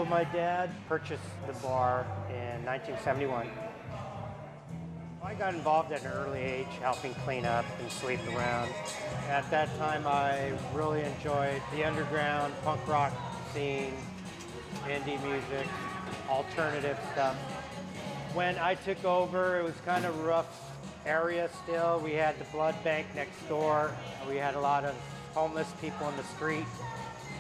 my dad purchased the bar in 1971. I got involved at an early age, helping clean up and sweep around. At that time, I really enjoyed the underground punk rock scene, indie music, alternative stuff. When I took over, it was kind of a rough area still. We had the blood bank next door. We had a lot of homeless people in the street.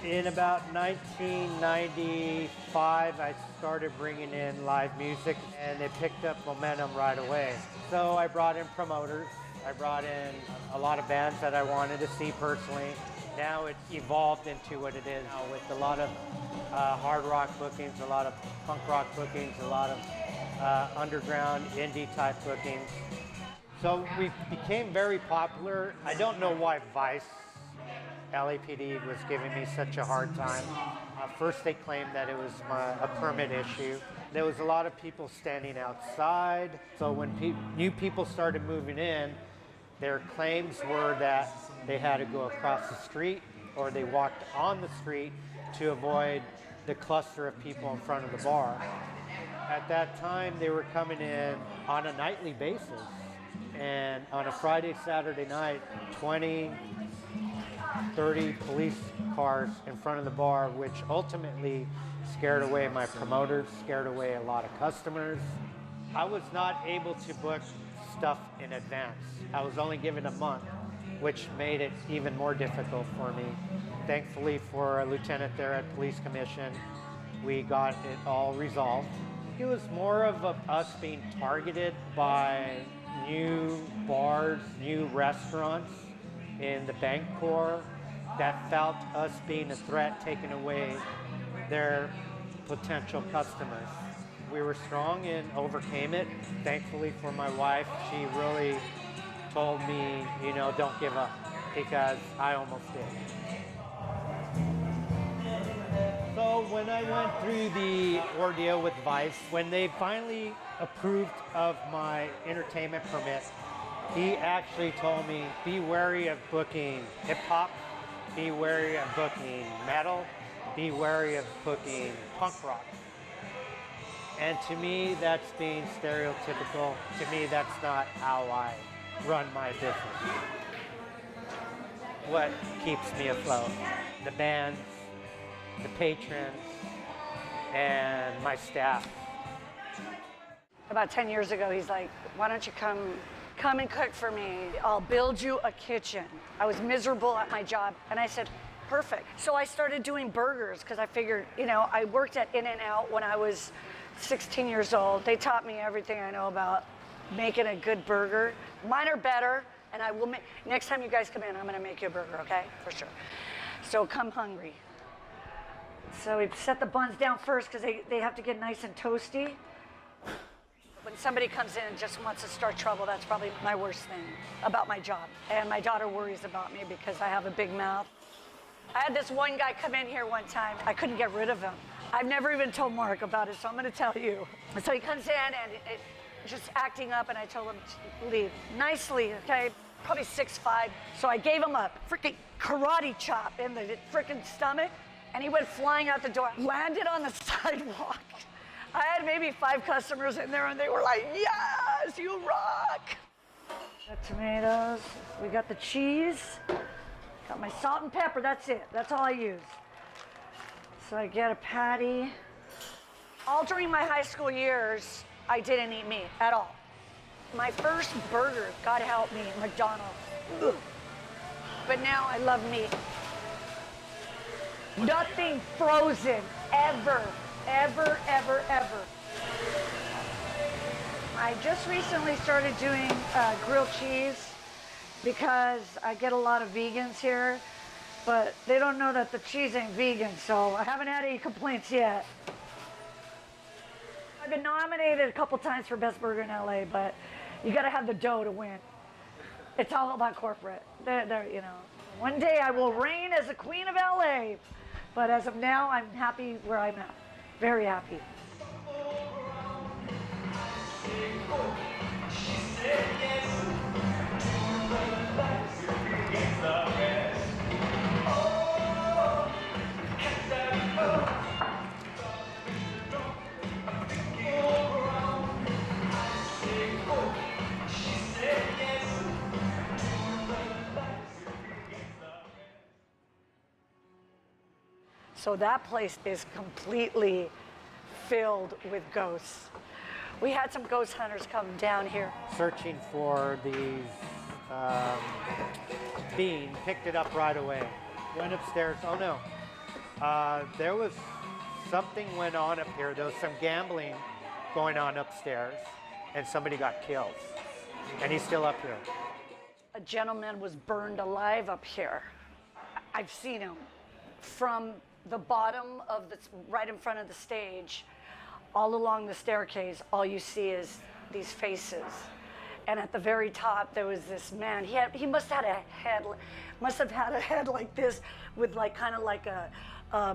In about 1995, I started bringing in live music, and it picked up momentum right away. So I brought in promoters. I brought in a lot of bands that I wanted to see personally. Now it's evolved into what it is now, with a lot of hard rock bookings, a lot of punk rock bookings, a lot of underground indie type bookings. So we became very popular. I don't know why Vice, LAPD was giving me such a hard time. First they claimed that it was a permit issue. There was a lot of people standing outside. So when new people started moving in, their claims were that they had to go across the street or they walked on the street to avoid the cluster of people in front of the bar. At that time, they were coming in on a nightly basis. And on a Friday, Saturday night, 20, 30 police cars in front of the bar, which ultimately scared away my promoters, scared away a lot of customers. I was not able to book stuff in advance. I was only given a month, which made it even more difficult for me. Thankfully for a lieutenant there at Police Commission, we got it all resolved. It was more of us being targeted by new bars, new restaurants in the bank core that felt us being a threat, taking away their potential customers. We were strong and overcame it. Thankfully for my wife, she really told me, you know, don't give up, because I almost did. So when I went through the ordeal with Vice, when they finally approved of my entertainment permit, he actually told me, be wary of booking hip-hop, be wary of booking metal, be wary of booking punk rock. And to me, that's being stereotypical. To me, that's not how I run my business. What keeps me afloat? The bands, the patrons, and my staff. About 10 years ago, he's like, why don't you come and cook for me? I'll build you a kitchen. I was miserable at my job, and I said, perfect. So I started doing burgers, because I figured, you know, I worked at In-N-Out when I was 16 years old. They taught me everything I know about making a good burger. Mine are better, and I will make, next time you guys come in, I'm gonna make you a burger, okay? For sure. So come hungry. So we set the buns down first, because they have to get nice and toasty. When somebody comes in and just wants to start trouble, that's probably my worst thing about my job. And my daughter worries about me because I have a big mouth. I had this one guy come in here one time. I couldn't get rid of him. I've never even told Mark about it, so I'm going to tell you. So he comes in and just acting up, and I told him to leave nicely, okay? Probably 6'5". So I gave him a freaking karate chop in the freaking stomach, and he went flying out the door, landed on the sidewalk. I had maybe 5 customers in there, and they were like, yes, you rock. Got tomatoes, we got the cheese, got my salt and pepper, that's it. That's all I use. So I get a patty. All during my high school years, I didn't eat meat at all. My first burger, God help me, McDonald's. Ugh. But now I love meat. Nothing frozen, ever, ever, ever, ever. I just recently started doing grilled cheese because I get a lot of vegans here, but they don't know that the cheese ain't vegan, so I haven't had any complaints yet. I've been nominated a couple times for Best Burger in LA, but you gotta have the dough to win. It's all about corporate. They're, you know. One day I will reign as the queen of LA, but as of now, I'm happy where I'm at. Very happy. So that place is completely filled with ghosts. We had some ghost hunters come down here. Searching for these being, picked it up right away. Went upstairs, oh no. There was something went on up here. There was some gambling going on upstairs and somebody got killed. And he's still up here. A gentleman was burned alive up here. I've seen him from the bottom of the, right in front of the stage, all along the staircase, all you see is these faces. And at the very top, there was this man. He must have had a head like this, with like kind of like a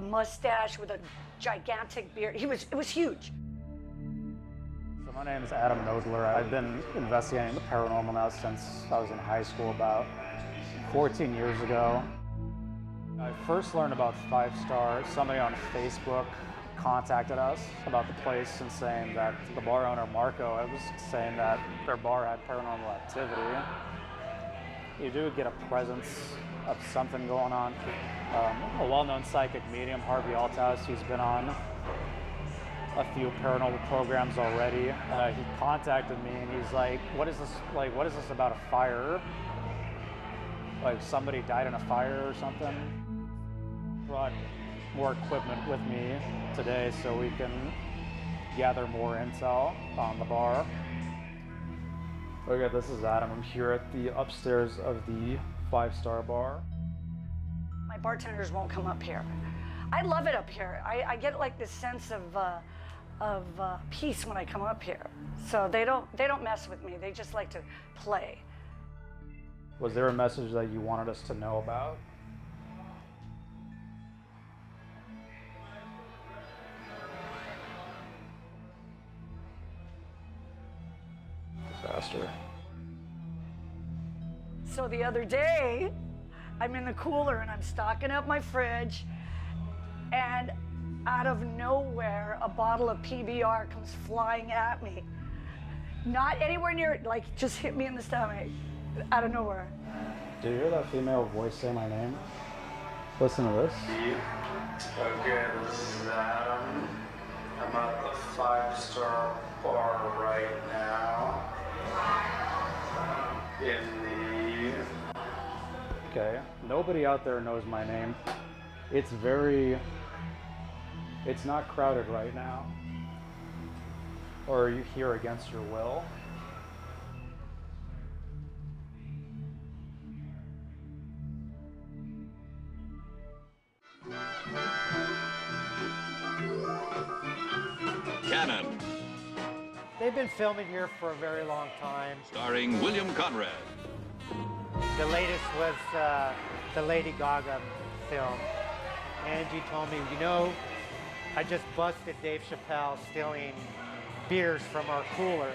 mustache with a gigantic beard. It was huge. So my name is Adam Nodler. I've been investigating the paranormal now since I was in high school about 14 years ago. I first learned about 5 Star. Somebody on Facebook contacted us about the place and saying that the bar owner, Marco, was saying that their bar had paranormal activity. You do get a presence of something going on. A well-known psychic medium, Harvey Althouse, he's been on a few paranormal programs already. He contacted me and he's like, what is this about a fire? Like somebody died in a fire or something? Brought more equipment with me today so we can gather more intel on the bar. Okay, this is Adam. I'm here at the upstairs of the 5 Star bar. My bartenders won't come up here. I love it up here. I get like this sense of peace when I come up here. So they don't mess with me. They just like to play. Was there a message that you wanted us to know about? Disaster. So the other day, I'm in the cooler and I'm stocking up my fridge, and out of nowhere, a bottle of PBR comes flying at me. Not anywhere near it, like just hit me in the stomach, out of nowhere. Do you hear that female voice say my name? Listen to this. Okay, this is Adam. I'm at the 5 Star bar right now. Okay, nobody out there knows my name. It's not crowded right now. Or are you here against your will? Cannon, They've been filming here for a very long time. starring William Conrad. The latest was the Lady Gaga film. Angie told me, you know, I just busted Dave Chappelle stealing beers from our cooler.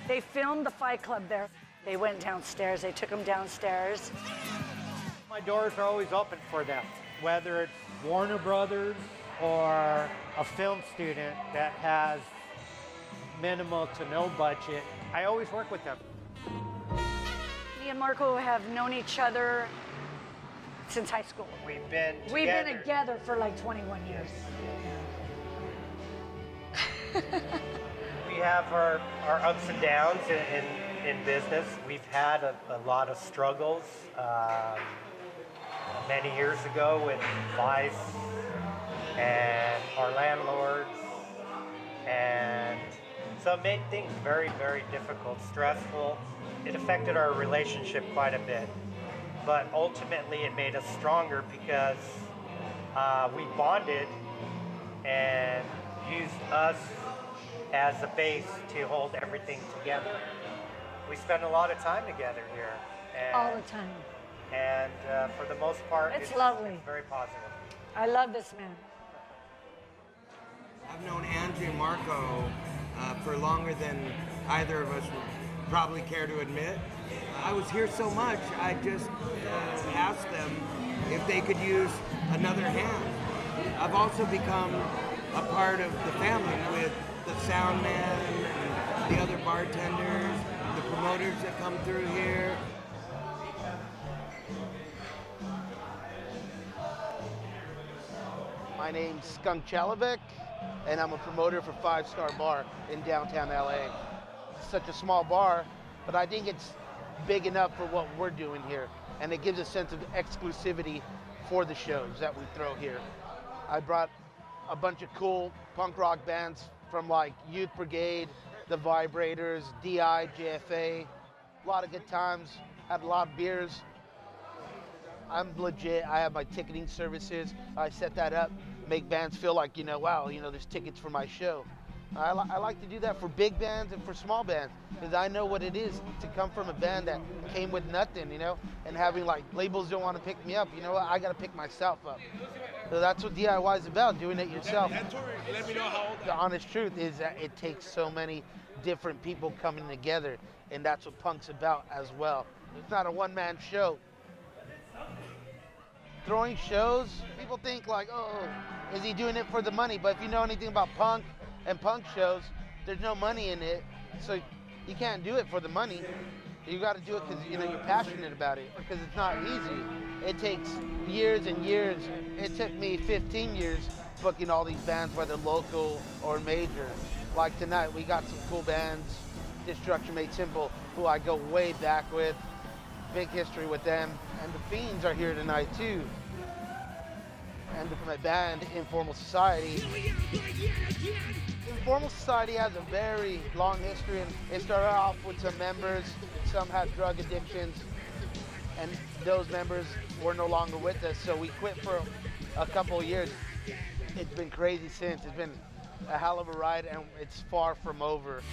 They filmed the Fight Club there. They went downstairs, they took them downstairs. My doors are always open for them, whether it's Warner Brothers or a film student that has minimal to no budget. I always work with them. Me and Marco have known each other since high school. We've been together for like 21 years. We have our ups and downs in business. We've had a lot of struggles many years ago with Vice and our landlords, and so it made things very, very difficult, stressful. It affected our relationship quite a bit, but ultimately it made us stronger because we bonded and used us as a base to hold everything together. We spend a lot of time together here. And, All the time. And for the most part, It's lovely. It's very positive. I love this man. I've known Andrew and Marco for longer than either of us would probably care to admit. I was here so much, I just asked them if they could use another hand. I've also become a part of the family with the sound man, and the other bartenders, the promoters that come through here. My name's Skunk Chalovic, and I'm a promoter for Five Star Bar in downtown LA. It's such a small bar, but I think it's big enough for what we're doing here, and it gives a sense of exclusivity for the shows that we throw here. I brought a bunch of cool punk rock bands from like Youth Brigade, The Vibrators, DI, JFA. A lot of good times, had a lot of beers. I'm legit, I have my ticketing services. I set that up, make bands feel like, wow, there's tickets for my show. I like to do that for big bands and for small bands, because I know what it is to come from a band that came with nothing, and having like labels don't want to pick me up. You know what? I got to pick myself up. So that's what DIY is about, doing it yourself. Let me know how old. The honest truth is that it takes so many different people coming together, and that's what punk's about as well. It's not a one-man show. Throwing shows, people think like, oh, is he doing it for the money? But if you know anything about punk and punk shows, there's no money in it, so you can't do it for the money. You got to do it because you're passionate about it, because it's not easy. It takes years and years. It took me 15 years booking all these bands, whether local or major. Like tonight, we got some cool bands, Destruction Made Simple, who I go way back with, big history with them. And the Fiends are here tonight too. And my band, Informal Society. Informal Society has a very long history, and it started off with some members. Some had drug addictions, and those members were no longer with us, so we quit for a couple of years. It's been crazy since. It's been a hell of a ride, and it's far from over.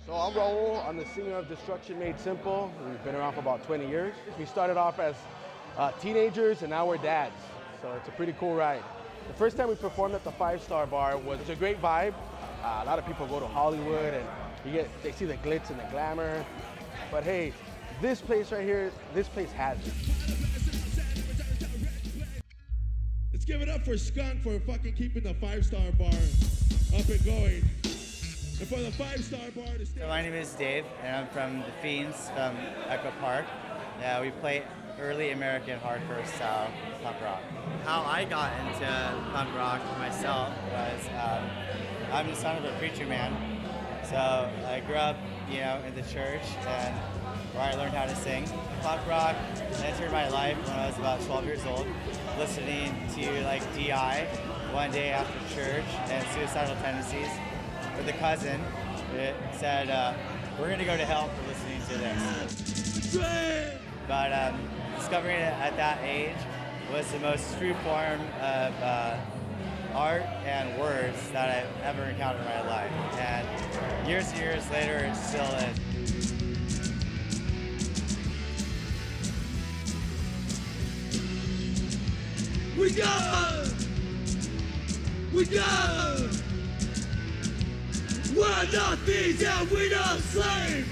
So I'm Raul. I'm the singer of Destruction Made Simple. We've been around for about 20 years. We started off as teenagers, and now we're dads. So it's a pretty cool ride. The first time we performed at the Five Star Bar was a great vibe. A lot of people go to Hollywood, and they see the glitz and the glamour. But hey, this place right here, this place has it. Let's give it up for Skunk for fucking keeping the Five Star Bar up and going. And for the Five Star Bar to stay. So my name is Dave, and I'm from the Fiends from Echo Park. We play early American hardcore style punk rock. How I got into punk rock myself was I'm the son of a preacher man. So I grew up, in the church, and where I learned how to sing. Punk rock entered my life when I was about 12 years old, listening to like DI one day after church and Suicidal Tendencies with a cousin. It said, we're gonna go to hell for listening to this. But discovering it at that age was the most true form of art and words that I've ever encountered in my life. And years and years later, it still is. We go! We go! We're not thieves and we're not slaves!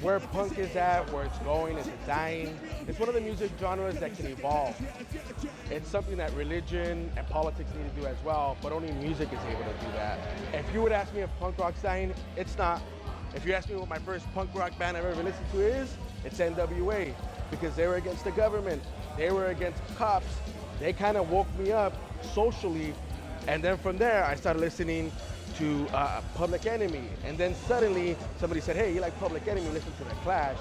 Where punk is at, where it's going, it's dying. It's one of the music genres that can evolve. It's something that religion and politics need to do as well, but only music is able to do that. If you would ask me if punk rock's dying, it's not. If you ask me what my first punk rock band I've ever listened to is, it's NWA, because they were against the government. They were against cops. They kind of woke me up socially, and then from there I started listening to Public Enemy, and then suddenly somebody said, hey, you like Public Enemy, listen to The Clash.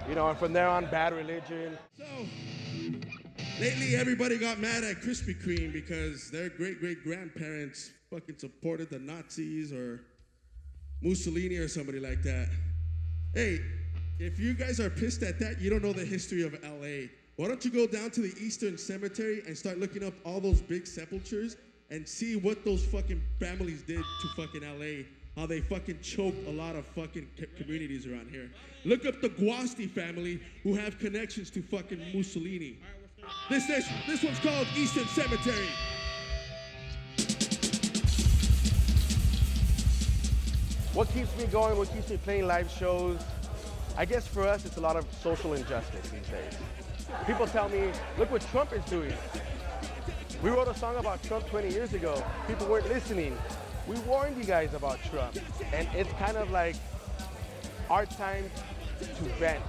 And from there on, Bad Religion. So, lately everybody got mad at Krispy Kreme because their great-great-grandparents fucking supported the Nazis or Mussolini or somebody like that. Hey, if you guys are pissed at that, you don't know the history of LA. Why don't you go down to the Eastern Cemetery and start looking up all those big sepulchers and see what those fucking families did to fucking LA, how they fucking choked a lot of fucking communities around here. Look up the Guasti family who have connections to fucking Mussolini. This one's called Eastern Cemetery. What keeps me going, what keeps me playing live shows, I guess for us it's a lot of social injustice these days. People tell me, look what Trump is doing. We wrote a song about Trump 20 years ago. People weren't listening. We warned you guys about Trump. And it's kind of like our time to vent.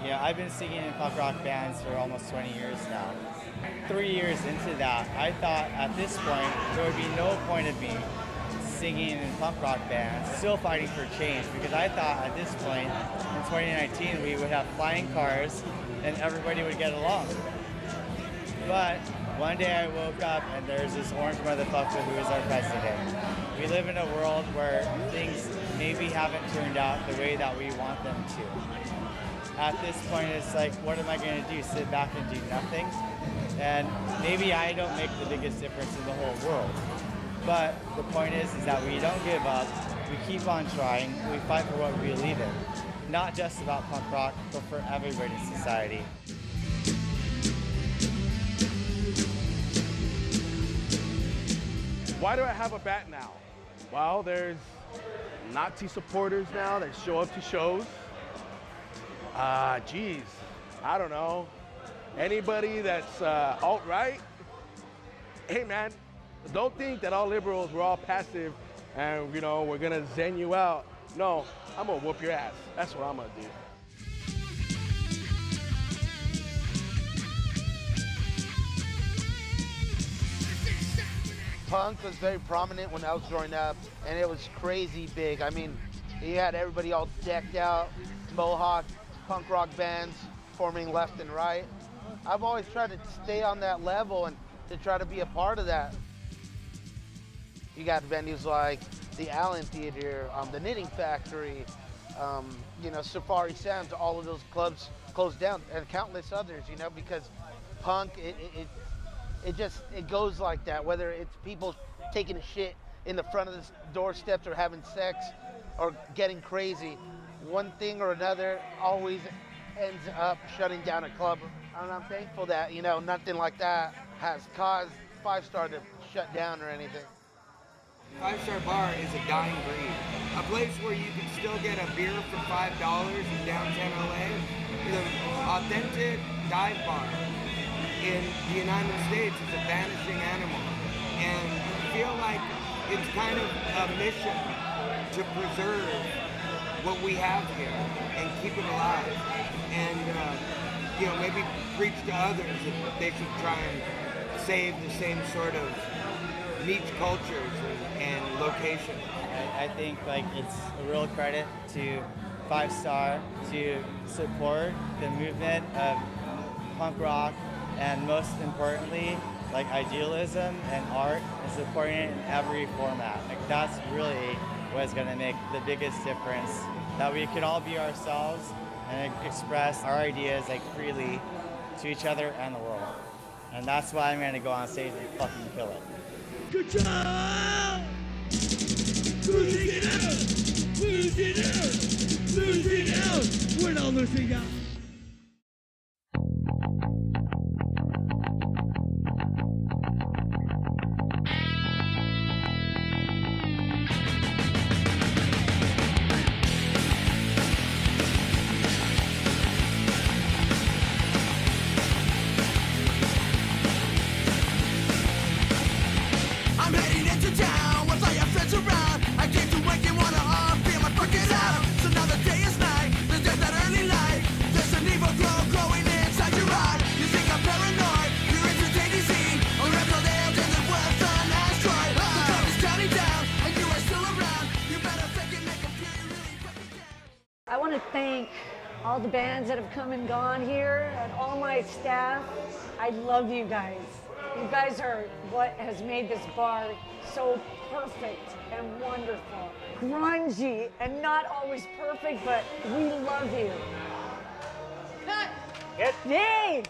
Yeah, I've been singing in punk rock bands for almost 20 years now. 3 years into that, I thought at this point there would be no point of me singing in punk rock bands, still fighting for change, because I thought at this point in 2019 we would have flying cars and everybody would get along. But one day I woke up and there's this orange motherfucker who is our president. We live in a world where things maybe haven't turned out the way that we want them to. At this point, it's like, what am I going to do? Sit back and do nothing? And maybe I don't make the biggest difference in the whole world. But the point is that we don't give up. We keep on trying. We fight for what we believe in. Not just about punk rock, but for everybody in society. Why do I have a bat now? Well, there's Nazi supporters now that show up to shows. Geez, I don't know. Anybody that's alt-right? Hey man, don't think that all liberals, we're all passive and we're gonna zen you out. No, I'm gonna whoop your ass. That's what I'm gonna do. Punk was very prominent when I was growing up, and it was crazy big. I mean, you had everybody all decked out, mohawk, punk rock bands forming left and right. I've always tried to stay on that level and to try to be a part of that. You got venues like the Allen Theater, the Knitting Factory, Safari Sands, all of those clubs closed down, and countless others, because punk, it goes like that, whether it's people taking a shit in the front of the doorsteps or having sex or getting crazy. One thing or another always ends up shutting down a club. And I'm thankful that, nothing like that has caused 5 Star to shut down or anything. 5 Star Bar is a dying breed. A place where you can still get a beer for $5 in downtown LA. The authentic dive bar in the United States is a vanishing animal. And I feel like it's kind of a mission to preserve what we have here and keep it alive. And maybe preach to others that they should try and save the same sort of niche cultures and locations. I think it's a real credit to 5 Star to support the movement of punk rock, and most importantly, idealism and art, and supporting it in every format. That's really what's going to make the biggest difference, that we can all be ourselves and express our ideas freely to each other and the world. And that's why I'm going to go on stage and fucking kill it. Good job! Losing it out! Losing out! Losing out! We're not losing out! I want to thank all the bands that have come and gone here and all my staff. I love you guys. You guys are what has made this bar so perfect and wonderful. Grungy and not always perfect, but we love you. Cut! Yay!